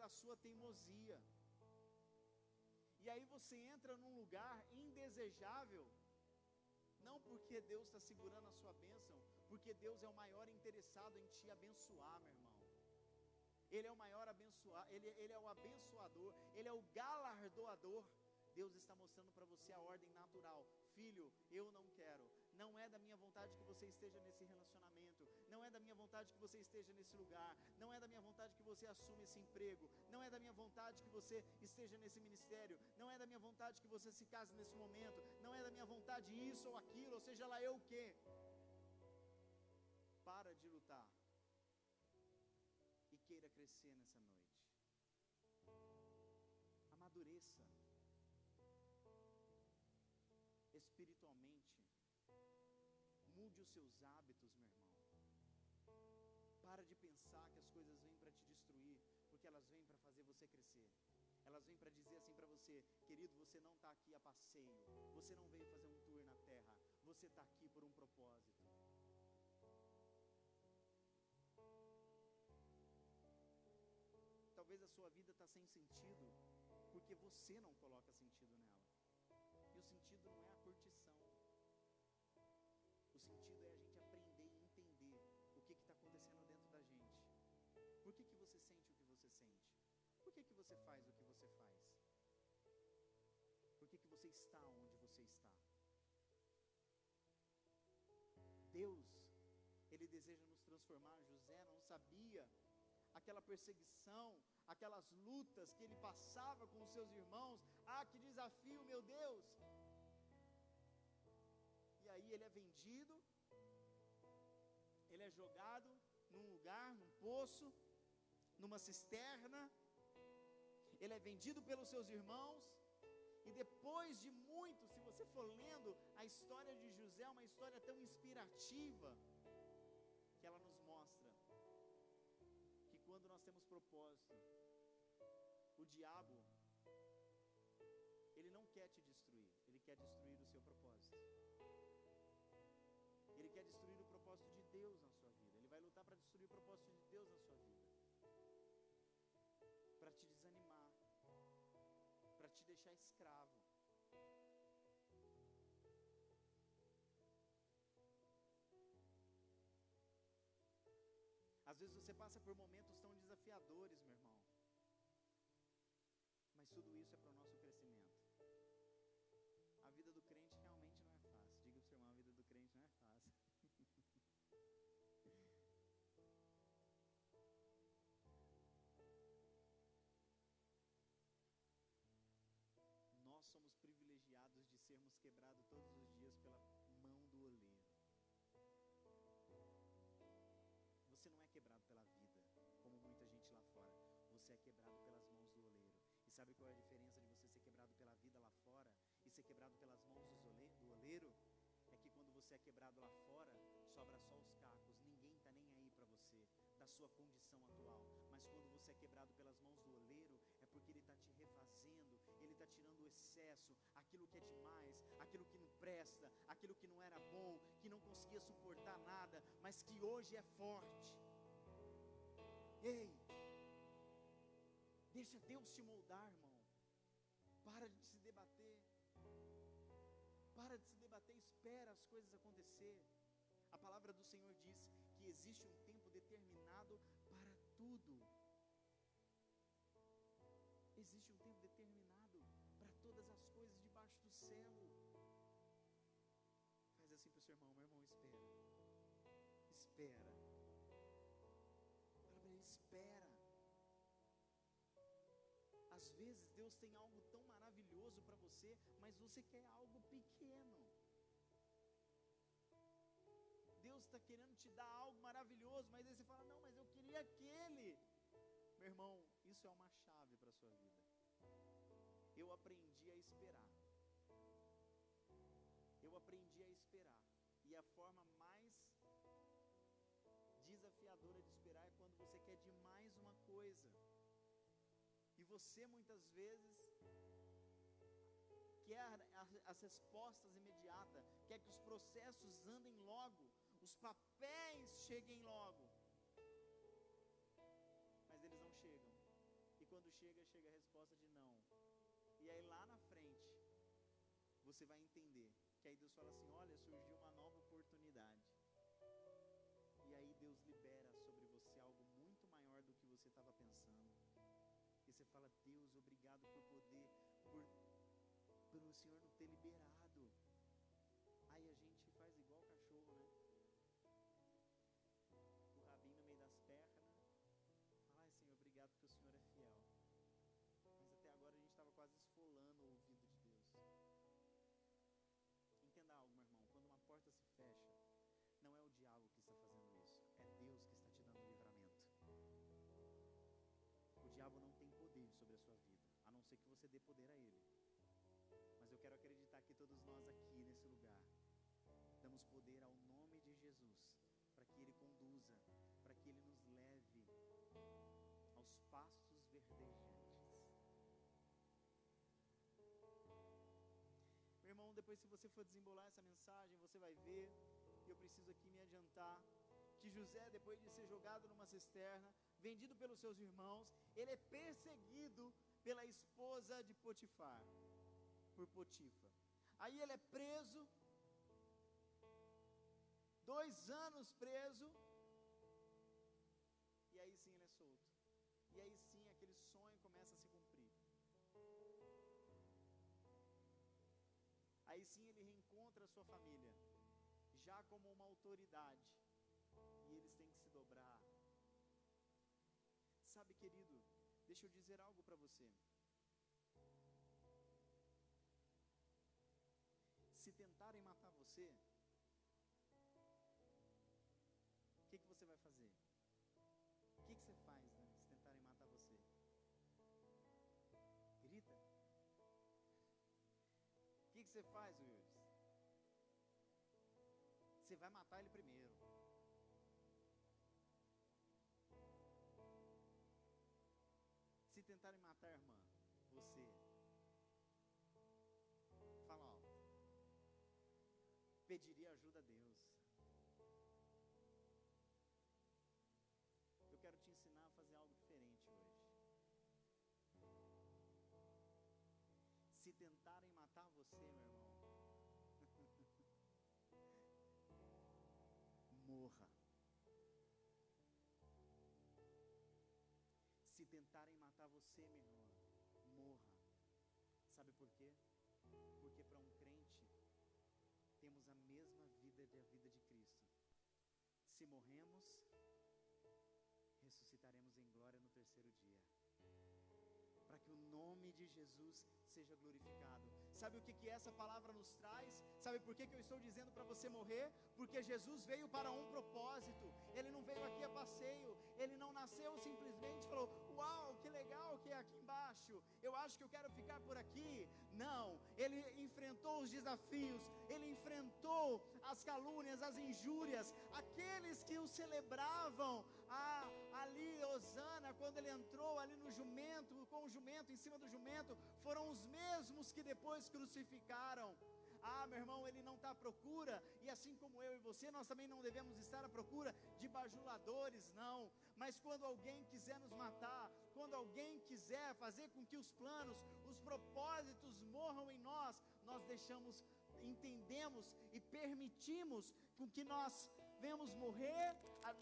a sua teimosia. E aí você entra num lugar indesejável, não porque Deus está segurando a sua bênção, porque Deus é o maior interessado em te abençoar, meu irmão. Ele é o maior abençoador, ele é o abençoador, Ele é o galardoador. Deus está mostrando para você a ordem natural. Filho, eu não quero, não é da minha vontade que você esteja nesse relacionamento, não é da minha vontade que você esteja nesse lugar, não é da minha vontade que você assuma esse emprego, não é da minha vontade que você esteja nesse ministério, não é da minha vontade que você se case nesse momento, não é da minha vontade isso ou aquilo, ou seja lá eu o quê. Para de lutar e queira crescer nessa noite. Amadureça espiritualmente. Mude os seus hábitos, meu irmão. Para de pensar que as coisas vêm para te destruir, porque elas vêm para fazer você crescer. Elas vêm para dizer assim para você: querido, você não está aqui a passeio, você não veio fazer um tour na terra, você está aqui por um propósito. Talvez a sua vida está sem sentido, porque você não coloca sentido nela. E o sentido não é a curtição. O sentido é a gente aprender e entender o que está acontecendo dentro da gente. Por que você sente o que você sente? Por que você faz o que você faz? Por que você está onde você está? Deus, Ele deseja nos transformar. José não sabia aquela perseguição, aquelas lutas que ele passava com os seus irmãos. Ah, que desafio, meu Deus! E aí ele é vendido, ele é jogado num lugar, num poço, numa cisterna. Ele é vendido pelos seus irmãos. E depois de muito, se você for lendo a história de José, é uma história tão inspirativa, que ela nos mostra que quando nós temos propósito, o diabo, ele não quer te destruir, ele quer destruir o seu propósito. Ele quer destruir o propósito de Deus na sua vida. Ele vai lutar para destruir o propósito de Deus na sua vida, para te desanimar, para te deixar escravo. Às vezes você passa por momentos tão desafiadores, meu irmão, mas tudo isso é para o nosso crescimento. A vida do crente realmente não é fácil. Diga para o seu irmão: a vida do crente não é fácil. Nós somos privilegiados de sermos quebrados todos os dias pela mão do oleiro. Você não é quebrado pela vida, como muita gente lá fora. Você é quebrado pelas mãos do oleiro. E sabe qual é a diferença de você ser quebrado pela vida lá fora e ser quebrado pelas mãos do oleiro? É que quando você é quebrado lá fora, sobra só os cacos. Ninguém está nem aí para você, da sua condição atual. Mas quando você é quebrado pelas mãos do oleiro, é porque Ele está te refazendo. Ele está tirando o excesso, aquilo que é demais, aquilo que não presta, aquilo que não era bom, que não conseguia suportar nada, mas que hoje é forte. Ei, deixa Deus te moldar, irmão. Para de se debater. Para de se debater, espera as coisas acontecer. A palavra do Senhor diz que existe um tempo determinado para tudo. Existe um tempo determinado para todas as coisas debaixo do céu. Faz assim para o seu irmão: meu irmão, espera. Espera. Fala para ele: espera. Às vezes Deus tem algo tão maravilhoso para você, mas você quer algo pequeno. Deus está querendo te dar algo maravilhoso, mas aí você fala: não, mas eu queria aquele. Meu irmão, isso é uma chave para a sua vida. Eu aprendi a esperar. Eu aprendi a esperar. E a forma mais desafiadora de esperar é quando você quer demais uma coisa. E você muitas vezes quer as respostas imediatas, quer que os processos andem logo, os papéis cheguem logo, mas eles não chegam. E quando chega a resposta de não. E aí lá na frente, você vai entender que aí Deus fala assim: olha, surgiu uma nova oportunidade. E aí Deus libera sobre você algo muito maior do que você estava pensando. E você fala: Deus, obrigado por poder, por o Senhor não ter liberado. Aí a gente faz igual cachorro, né? O rabinho no meio das pernas. Fala: ai, Senhor, obrigado porque o Senhor é fiel. Mas até agora a gente estava quase esfolando o ouvido de Deus. Entenda algo, meu irmão: quando uma porta se fecha, não é o diabo que está fazendo isso, é Deus que está te dando livramento. O diabo não tem poder sobre a sua vida, a não ser que você dê poder a ele. Mas eu quero acreditar que todos nós aqui nesse lugar damos poder ao nome de Jesus, para que Ele conduza, para que Ele nos leve aos pastos verdejantes. Meu irmão, depois, se você for desembolar essa mensagem, você vai ver, e eu preciso aqui me adiantar, que José, depois de ser jogado numa cisterna, vendido pelos seus irmãos, ele é perseguido pela esposa de Potifar, por Potifa. Aí ele é preso, 2 anos preso, e aí sim ele é solto. E aí sim aquele sonho começa a se cumprir. Aí sim ele reencontra a sua família, já como uma autoridade, e eles têm que se dobrar. Sabe, querido, deixa eu dizer algo para você. Se tentarem matar você, o que você vai fazer? O que você faz, né, se tentarem matar você? Grita? O que você faz, Wildes? Você vai matar ele primeiro. Se tentarem matar a irmã, você, fala alto: pediria ajuda a Deus. Eu quero te ensinar a fazer algo diferente hoje. Se tentarem matar você, meu irmão, morra. Se tentarem matar você, minha irmã, morra. Sabe por quê? Porque para um crente, temos a mesma vida da vida de Cristo. Se morremos, ressuscitaremos em glória no 3º dia, para que o nome de Jesus seja glorificado. Sabe o que essa palavra nos traz? Sabe por que eu estou dizendo para você morrer? Porque Jesus veio para um propósito. Ele não veio aqui a passeio. Ele não nasceu simplesmente e falou: uau, que legal que é aqui embaixo, eu acho que eu quero ficar por aqui. Não, ele enfrentou os desafios, ele enfrentou as calúnias, as injúrias, aqueles que o celebravam ali, Osana, quando ele entrou ali no jumento, com o jumento, em cima do jumento, foram os mesmos que depois crucificaram. Meu irmão, ele não está à procura, e assim como eu e você, nós também não devemos estar à procura de bajuladores, não. Mas quando alguém quiser nos matar, quando alguém quiser fazer com que os planos, os propósitos morram em nós, nós deixamos, entendemos e permitimos com que nós venhamos morrer.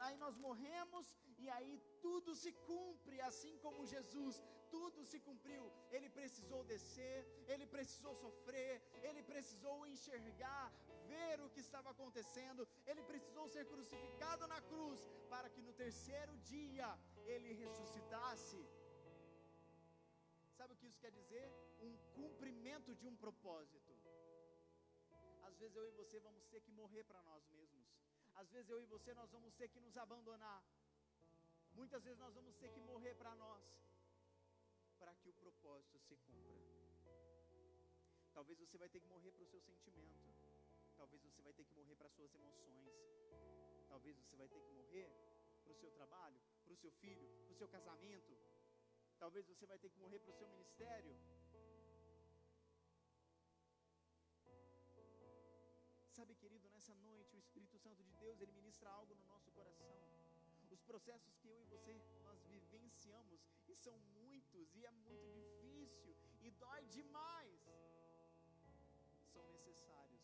Aí nós morremos, e aí tudo se cumpre, assim como Jesus, tudo se cumpriu. Ele precisou descer, ele precisou sofrer, ele precisou enxergar, ver o que estava acontecendo, ele precisou ser crucificado na cruz, para que no 3º dia, ele ressuscitasse. Sabe o que isso quer dizer? Um cumprimento de um propósito. Às vezes eu e você vamos ter que morrer para nós mesmos. Às vezes eu e você, nós vamos ter que nos abandonar. Muitas vezes nós vamos ter que morrer para nós, para que o propósito se cumpra. Talvez você vai ter que morrer para o seu sentimento. Talvez você vai ter que morrer para as suas emoções. Talvez você vai ter que morrer para o seu trabalho, para o seu filho, para o seu casamento. Talvez você vai ter que morrer para o seu ministério. Sabe, querido, nessa noite o Espírito Santo de Deus, ele ministra algo no nosso coração. Os processos que eu e você, nós vivenciamos, e são muitos, e é muito difícil e dói demais, são necessários.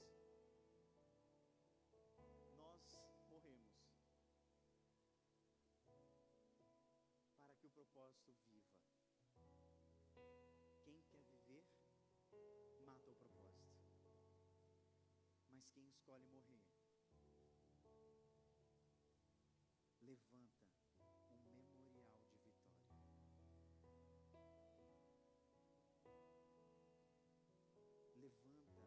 Nós morremos para que o propósito viva. Quem quer viver, mata o propósito. Mas quem escolhe morrer, levanta um memorial de vitória. Levanta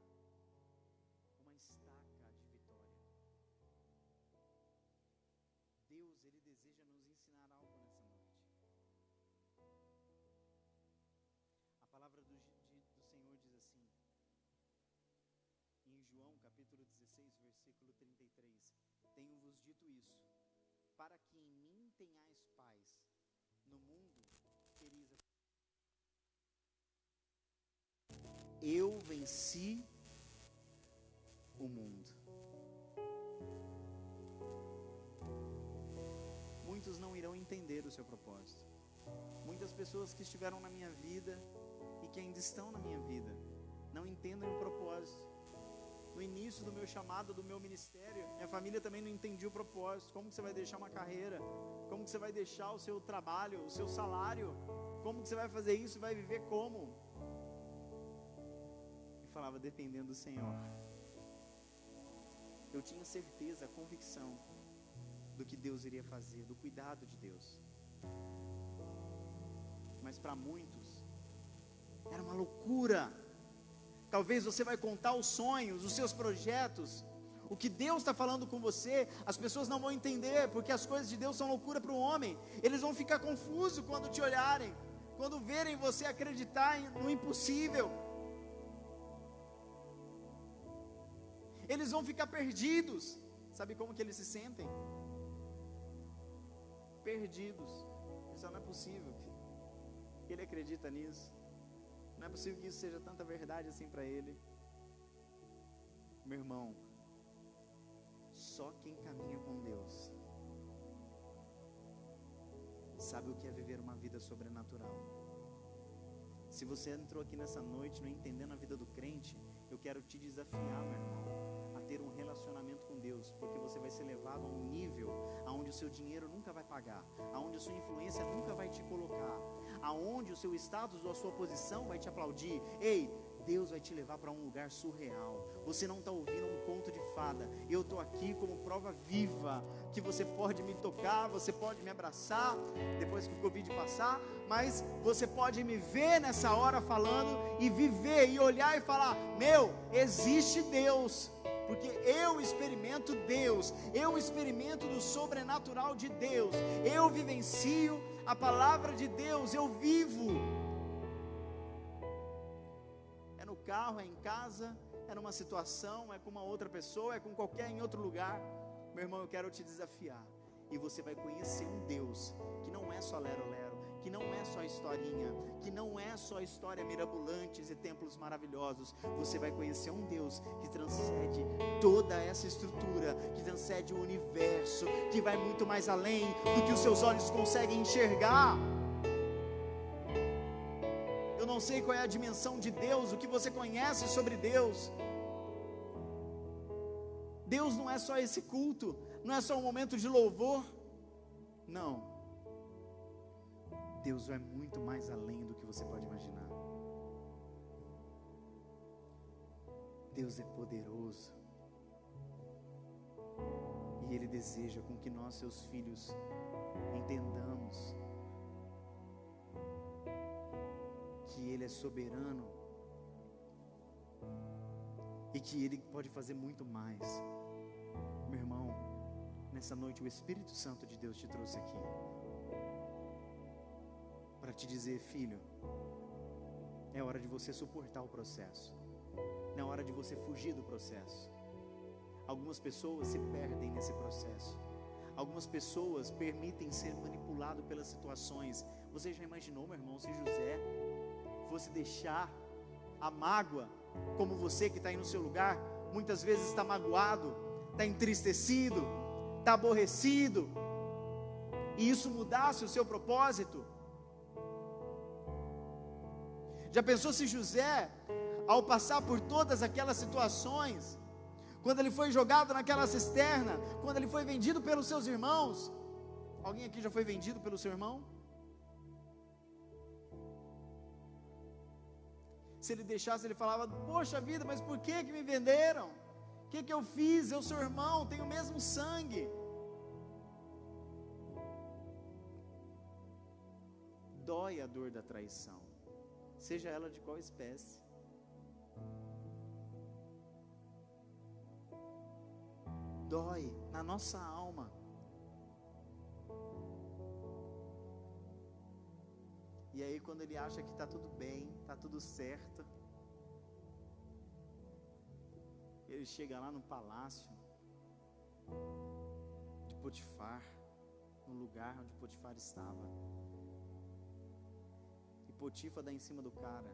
uma estaca de vitória. Deus, Ele deseja nos ensinar algo nessa noite. A palavra do Senhor diz assim, em João capítulo 16, versículo 33, tenho-vos dito isso, para que em mim tenhais paz. No mundo tereis eu venci o mundo. Muitos não irão entender o seu propósito. Muitas pessoas que estiveram na minha vida e que ainda estão na minha vida não entendem o propósito. No início do meu chamado, do meu ministério, minha família também não entendia o propósito. Como que você vai deixar uma carreira? Como que você vai deixar o seu trabalho, o seu salário? Como que você vai fazer isso? Vai viver como? Eu falava, dependendo do Senhor. Eu tinha certeza, convicção do que Deus iria fazer, do cuidado de Deus. Mas para muitos, era uma loucura. Talvez você vai contar os sonhos, os seus projetos, o que Deus está falando com você, as pessoas não vão entender, porque as coisas de Deus são loucura para o homem. Eles vão ficar confusos quando te olharem, quando verem você acreditar no impossível. Eles vão ficar perdidos. Sabe como que eles se sentem? Perdidos. Isso não é possível que ele acredita nisso. Não é possível que isso seja tanta verdade assim para ele. Meu irmão, só quem caminha com Deus sabe o que é viver uma vida sobrenatural. Se você entrou aqui nessa noite não entendendo a vida do crente, eu quero te desafiar, meu irmão, a ter um relacionamento com Deus, porque você vai ser levado a um nível aonde o seu dinheiro nunca vai pagar, aonde a sua influência nunca vai te colocar, aonde o seu status ou a sua posição vai te aplaudir. Ei, Deus vai te levar para um lugar surreal. Você não está ouvindo um conto de fada. Eu estou aqui como prova viva que você pode me tocar, você pode me abraçar depois que o Covid passar, mas você pode me ver nessa hora falando e viver e olhar e falar, meu, existe Deus, porque eu experimento Deus, eu experimento do sobrenatural de Deus, eu vivencio a palavra de Deus, eu vivo. É no carro, é em casa, é numa situação, é com uma outra pessoa, é com qualquer em outro lugar. Meu irmão, eu quero te desafiar, e você vai conhecer um Deus que não é só lero-lero, que não é só historinha, que não é só história mirabolantes e templos maravilhosos. Você vai conhecer um Deus que transcende toda essa estrutura, que transcende o universo, que vai muito mais além do que os seus olhos conseguem enxergar. Eu não sei qual é a dimensão de Deus, o que você conhece sobre Deus. Deus não é só esse culto, não é só um momento de louvor, não. Deus vai muito mais além do que você pode imaginar. Deus é poderoso, e Ele deseja com que nós, seus filhos, entendamos que Ele é soberano e que Ele pode fazer muito mais. Meu irmão, nessa noite o Espírito Santo de Deus te trouxe aqui para te dizer, filho, é hora de você suportar o processo, não é hora de você fugir do processo. Algumas pessoas se perdem nesse processo, algumas pessoas permitem ser manipulado pelas situações. Você já imaginou, meu irmão, se José fosse deixar a mágoa, como você que está aí no seu lugar, muitas vezes está magoado, está entristecido, está aborrecido, e isso mudasse o seu propósito? Já pensou se José, ao passar por todas aquelas situações, quando ele foi jogado naquela cisterna, quando ele foi vendido pelos seus irmãos, alguém aqui já foi vendido pelo seu irmão? Se ele deixasse, ele falava: poxa vida, mas por que me venderam? O que eu fiz? Eu sou irmão, tenho o mesmo sangue. Dói a dor da traição, seja ela de qual espécie. Dói na nossa alma. E aí quando ele acha que está tudo bem, está tudo certo, ele chega lá no palácio de Potifar, no lugar onde Potifar estava, e Potifar dá em cima do cara,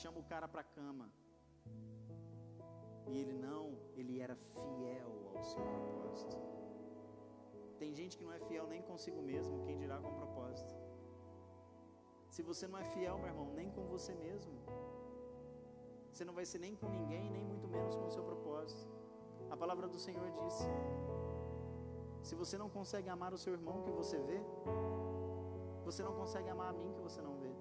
chama o cara para a cama, e ele era fiel ao seu propósito. Tem gente que não é fiel nem consigo mesmo, quem dirá com o propósito. Se você não é fiel, meu irmão, nem com você mesmo, você não vai ser nem com ninguém, nem muito menos com o seu propósito. A palavra do Senhor disse: se você não consegue amar o seu irmão que você vê, você não consegue amar a mim que você não vê.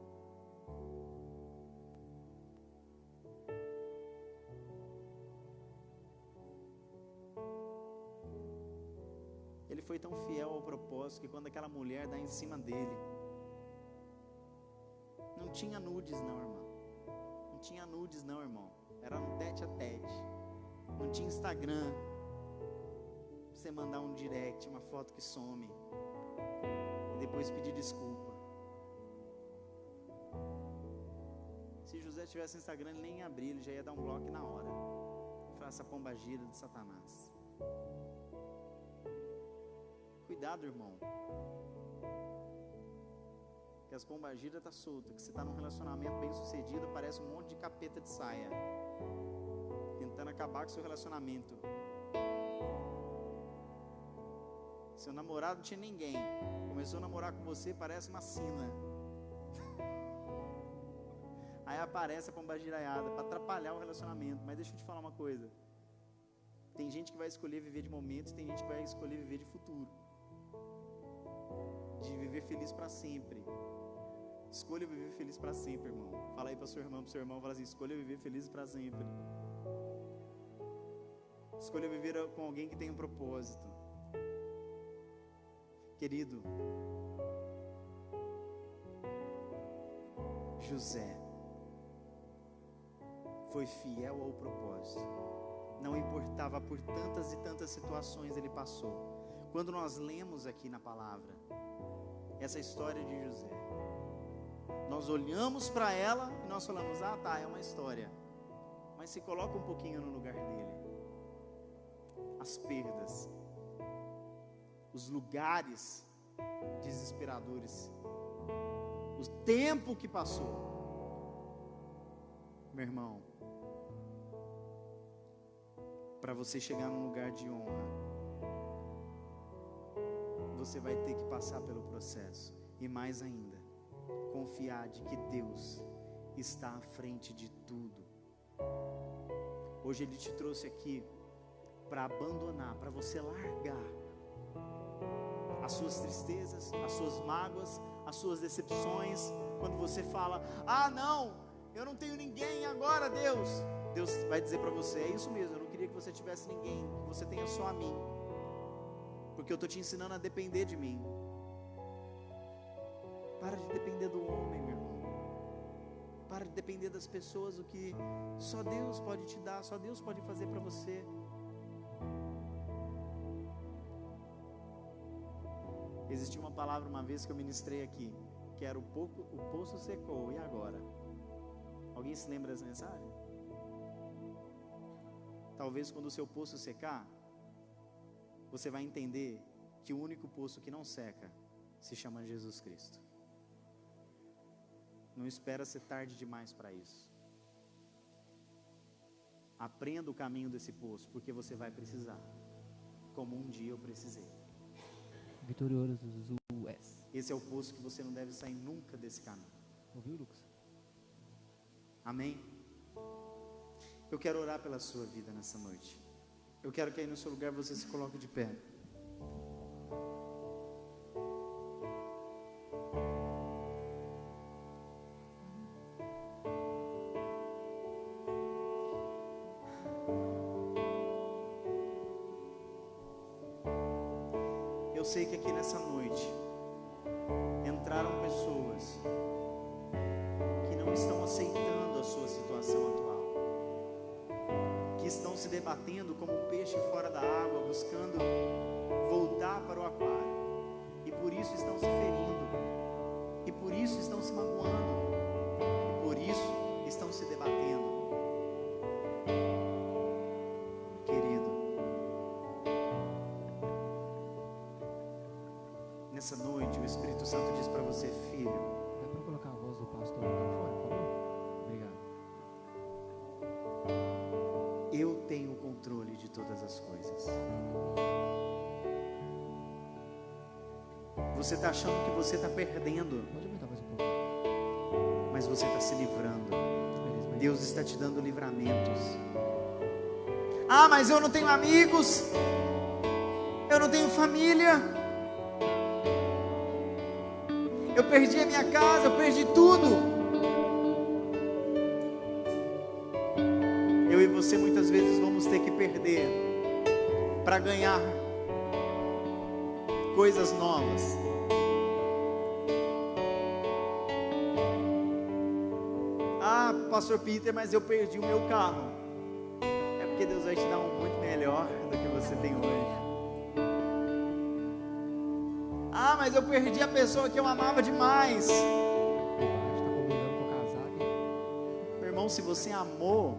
Ele foi tão fiel ao propósito que quando aquela mulher dá em cima dele, não tinha nudes não, irmão. Não tinha nudes não, irmão. Era um tete a tete. Não tinha Instagram pra você mandar um direct, uma foto que some e depois pedir desculpa. Se José tivesse Instagram, ele nem ia abrir, ele já ia dar um bloco na hora. Falar essa pomba gira de Satanás. Cuidado, irmão, que as pombagiras tá solta, que você está num relacionamento bem sucedido, parece um monte de capeta de saia, tentando acabar com o seu relacionamento. Seu namorado não tinha ninguém, começou a namorar com você, parece uma sina. Aí aparece a pombagiraiada para atrapalhar o relacionamento. Mas deixa eu te falar uma coisa, tem gente que vai escolher viver de momentos, tem gente que vai escolher viver de futuro, de viver feliz para sempre. Escolha viver feliz para sempre, irmão. Fala aí para sua irmã, para o seu irmão, fala assim: escolha viver feliz para sempre. Escolha viver com alguém que tem um propósito. Querido, José foi fiel ao propósito. Não importava por tantas e tantas situações ele passou. Quando nós lemos aqui na palavra essa história de José, nós olhamos para ela e nós falamos: ah tá, é uma história. Mas se coloca um pouquinho no lugar dele. As perdas, os lugares desesperadores, o tempo que passou. Meu irmão, para você chegar num lugar de honra, você vai ter que passar pelo processo. E mais ainda, confiar de que Deus está à frente de tudo. Hoje Ele te trouxe aqui para abandonar, para você largar as suas tristezas, as suas mágoas, as suas decepções. Quando você fala: ah não, eu não tenho ninguém agora, Deus vai dizer para você: é isso mesmo, eu não queria que você tivesse ninguém, que você tenha só a mim, porque eu estou te ensinando a depender de mim. Para de depender do homem, meu irmão. Para de depender das pessoas. O que só Deus pode te dar, só Deus pode fazer para você. Existia uma palavra uma vez que eu ministrei aqui, que era o poço secou, e agora? Alguém se lembra dessa mensagem? Talvez quando o seu poço secar, você vai entender que o único poço que não seca se chama Jesus Cristo. Não espera ser tarde demais para isso. Aprenda o caminho desse poço, porque você vai precisar, como um dia eu precisei. Vitorioso US. Esse é o poço que você não deve sair nunca desse caminho. Ouviu, Lucas? Amém? Eu quero orar pela sua vida nessa noite. Eu quero que aí no seu lugar você se coloque de pé. Eu sei que aqui nessa noite entraram pessoas que não estão aceitando a sua situação atual, que estão se debatendo como um peixe fora da água, buscando voltar para o aquário, e por isso estão se ferindo, e por isso estão se magoando, e por isso estão se debatendo. Nessa noite, o Espírito Santo diz para você, filho. Dá para colocar a voz do pastor no microfone, por favor? Obrigado. Eu tenho o controle de todas as coisas. Você está achando que você está perdendo. Pode aumentar mais um pouco. Mas você está se livrando. Deus está te dando livramentos. Ah, mas eu não tenho amigos. Eu não tenho família. Eu perdi a minha casa, eu perdi tudo. Eu e você muitas vezes vamos ter que perder para ganhar coisas novas. Ah, pastor Peter, mas eu perdi o meu carro. É porque Deus vai te dar um muito melhor do que você tem hoje. Ah, mas eu perdi a pessoa que eu amava demais. Está combinando com casar. Meu irmão, se você amou,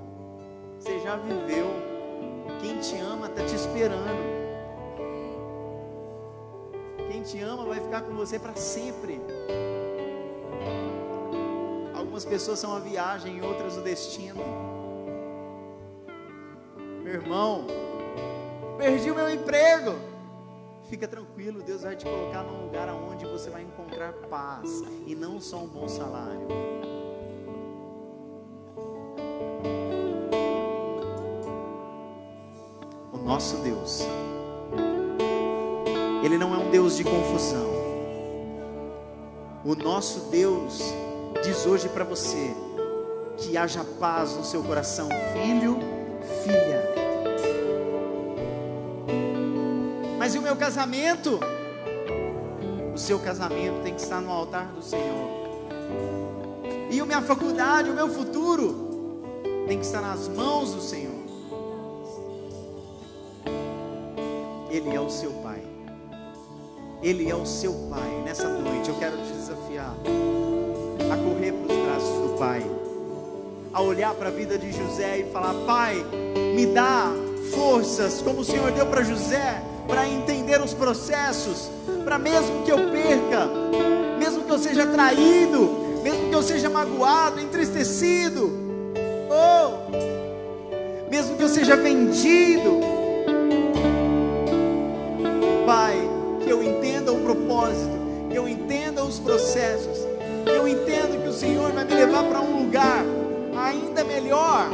você já viveu. Quem te ama está te esperando. Quem te ama vai ficar com você para sempre. Algumas pessoas são a viagem e outras o destino. Meu irmão, perdi o meu emprego. Fica tranquilo, Deus vai te colocar num lugar onde você vai encontrar paz e não só um bom salário. O nosso Deus, Ele não é um Deus de confusão. O nosso Deus diz hoje para você que haja paz no seu coração, filho, filha. Mas e o meu casamento? O seu casamento tem que estar no altar do Senhor. E a minha faculdade, o meu futuro tem que estar nas mãos do Senhor. Ele é o seu Pai. Ele é o seu Pai. Nessa noite eu quero te desafiar a correr para os braços do Pai, a olhar para a vida de José e falar: Pai, me dá forças como o Senhor deu para José, para entender os processos, para mesmo que eu perca, mesmo que eu seja traído, mesmo que eu seja magoado, entristecido, mesmo que eu seja vendido, Pai, que eu entenda o propósito, que eu entenda os processos, que eu entenda que o Senhor vai me levar para um lugar ainda melhor.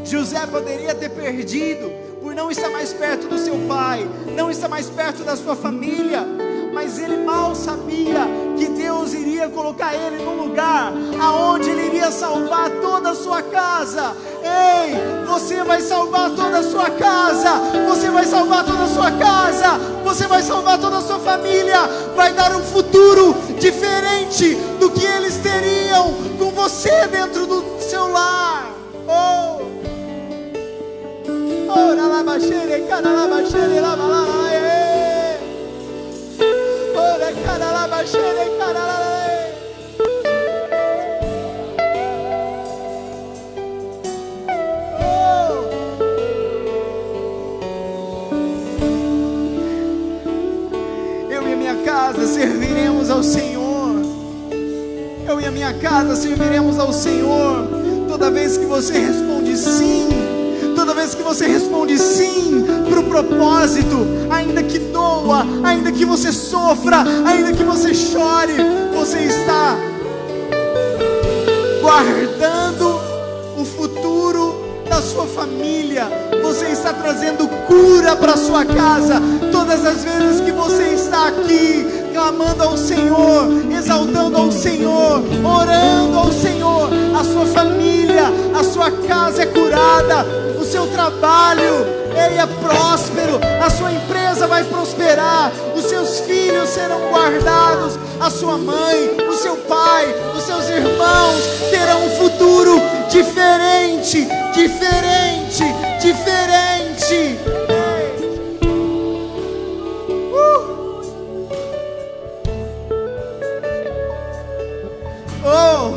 José poderia ter perdido por não estar mais perto do seu pai, não estar mais perto da sua família, mas ele mal sabia que Deus iria colocar ele num lugar aonde ele iria salvar toda a sua casa. Ei, você vai salvar toda a sua casa, você vai salvar toda a sua casa, você vai salvar toda a sua família, vai dar um futuro diferente do que eles teriam com você dentro do seu lar. Eu e a minha casa serviremos ao Senhor. Eu e a minha casa serviremos ao Senhor. Toda vez que você responde sim, toda vez que você responde sim para o propósito, ainda que doa, ainda que você sofra, ainda que você chore, você está guardando família, você está trazendo cura para a sua casa. Todas as vezes que você está aqui, clamando ao Senhor, exaltando ao Senhor, orando ao Senhor, a sua família, a sua casa é curada, o seu trabalho, ele é próspero, a sua empresa vai prosperar, os seus filhos serão guardados, a sua mãe, o seu pai, os seus irmãos terão um futuro diferente, diferente, diferente. Oh,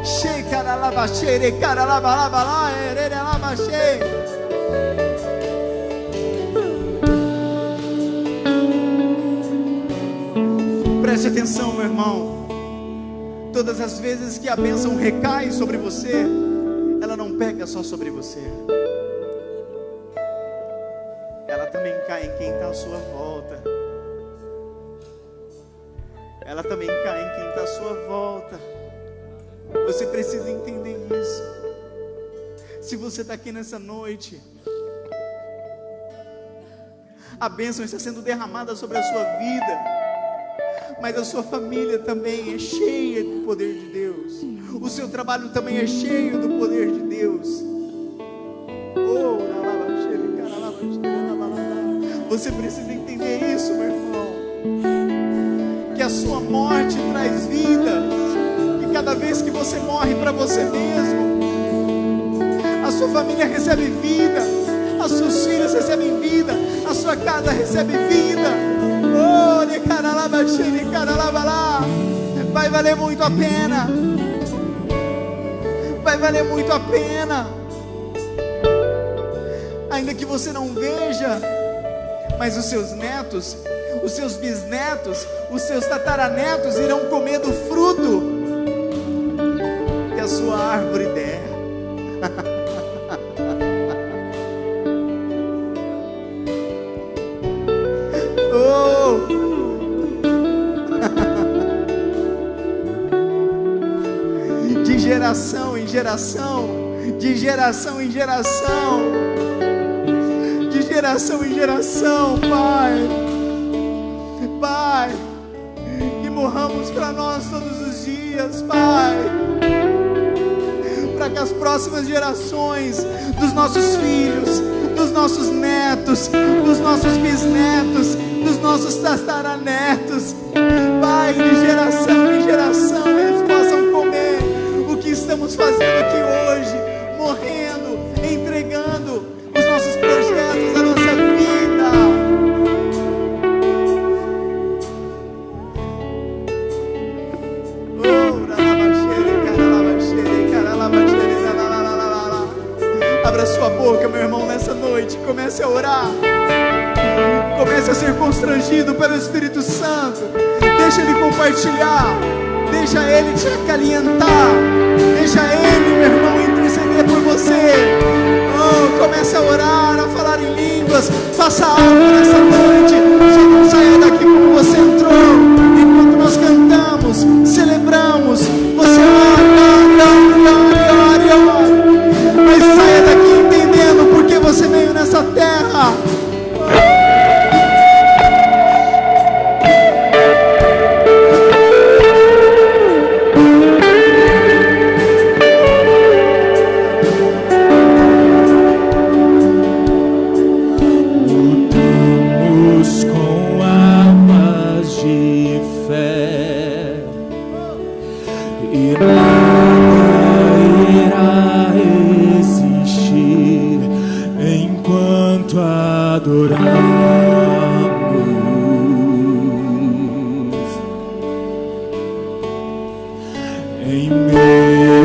shei caralaba shei caralaba laba lá erere laba shei. Preste atenção, meu irmão. Todas as vezes que a bênção recai sobre você, ela não pega só sobre você, ela também cai em quem está à sua volta. Ela também cai em quem está à sua volta. Você precisa entender isso. Se você está aqui nessa noite, a bênção está sendo derramada sobre a sua vida, mas a sua família também é cheia do poder de Deus. O seu trabalho também é cheio do poder de Deus. Você precisa entender isso, meu irmão. Que a sua morte traz vida. E cada vez que você morre para você mesmo, a sua família recebe vida, os seus filhos recebem vida, a sua casa recebe vida. Oh, de caralaba, de caralaba lá. Vai valer muito a pena. Vai valer muito a pena. Ainda que você não veja, mas os seus netos, os seus bisnetos, os seus tataranetos irão comer do fruto que a sua árvore der. Oh! De geração em geração, de geração em geração, de geração em geração, Pai. Pai, que morramos para nós todos os dias, Pai, para que as próximas gerações dos nossos filhos, dos nossos netos, dos nossos bisnetos, dos nossos tataranetos, Pai, de geração em geração, eles possam comer o que estamos fazendo aqui hoje, morrendo, entregando os nossos projetos, a nossa vida. Abra sua boca, meu irmão, nessa noite. Comece a orar. Comece a ser constrangido pelo Espírito Santo. Deixa Ele compartilhar. Deixa Ele te acalientar. Deixa Ele, meu irmão, interceder por você. Oh, comece a orar, a falar em línguas. Faça algo nessa noite. Só não saia daqui como você entrou. Enquanto nós cantamos, celebramos, você ora. Mas saia daqui entendendo porque você veio nessa terra. Lutamos com armas de fé e nada irá resistir enquanto adoramos em meio